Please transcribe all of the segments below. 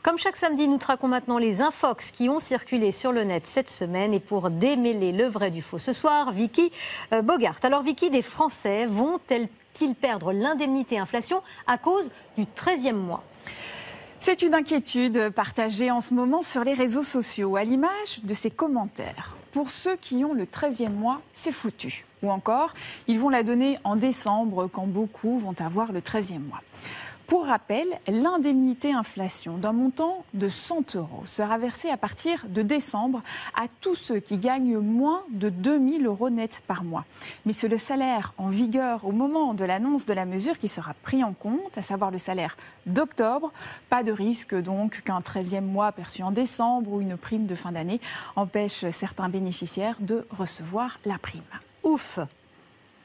Comme chaque samedi, nous traquons maintenant les infox qui ont circulé sur le net cette semaine. Et pour démêler le vrai du faux ce soir, Vicky Bogart. Alors Vicky, des Français vont-ils perdre l'indemnité inflation à cause du 13e mois ? C'est une inquiétude partagée en ce moment sur les réseaux sociaux, à l'image de ces commentaires. Pour ceux qui ont le 13e mois, c'est foutu. Ou encore, ils vont la donner en décembre quand beaucoup vont avoir le 13e mois. Pour rappel, l'indemnité inflation d'un montant de 100 € sera versée à partir de décembre à tous ceux qui gagnent moins de 2 000 € net par mois. Mais c'est le salaire en vigueur au moment de l'annonce de la mesure qui sera pris en compte, à savoir le salaire d'octobre. Pas de risque donc qu'un 13e mois perçu en décembre ou une prime de fin d'année empêche certains bénéficiaires de recevoir la prime. Ouf!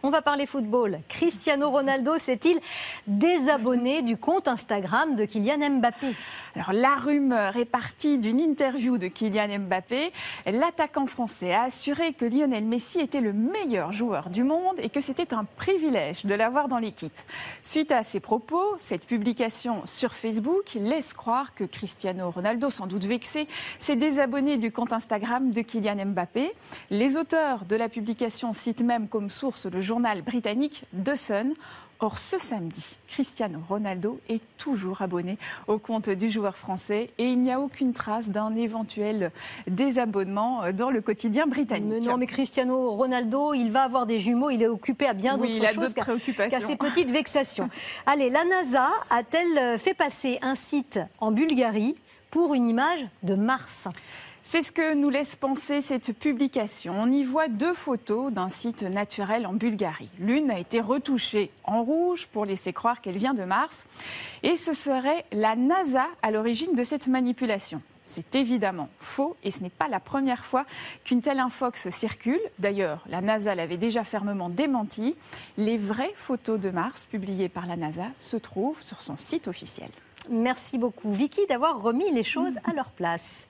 On va parler football. Cristiano Ronaldo s'est-il désabonné du compte Instagram de Kylian Mbappé? Alors, la rumeur est partie d'une interview de Kylian Mbappé. L'attaquant français a assuré que Lionel Messi était le meilleur joueur du monde et que c'était un privilège de l'avoir dans l'équipe. Suite à ces propos, cette publication sur Facebook laisse croire que Cristiano Ronaldo, sans doute vexé, s'est désabonné du compte Instagram de Kylian Mbappé. Les auteurs de la publication citent même comme source le journal britannique The Sun. Or, ce samedi, Cristiano Ronaldo est toujours abonné au compte du joueur français et il n'y a aucune trace d'un éventuel désabonnement dans le quotidien britannique. Non, mais Cristiano Ronaldo, il va avoir des jumeaux, il est occupé à bien d'autres choses qu'à ces petites vexations. Allez, la NASA a-t-elle fait passer un site en Bulgarie pour une image de Mars ? C'est ce que nous laisse penser cette publication. On y voit 2 photos d'un site naturel en Bulgarie. L'une a été retouchée en rouge pour laisser croire qu'elle vient de Mars. Et ce serait la NASA à l'origine de cette manipulation. C'est évidemment faux et ce n'est pas la première fois qu'une telle infox circule. D'ailleurs, la NASA l'avait déjà fermement démenti. Les vraies photos de Mars publiées par la NASA se trouvent sur son site officiel. Merci beaucoup Vicky d'avoir remis les choses à leur place.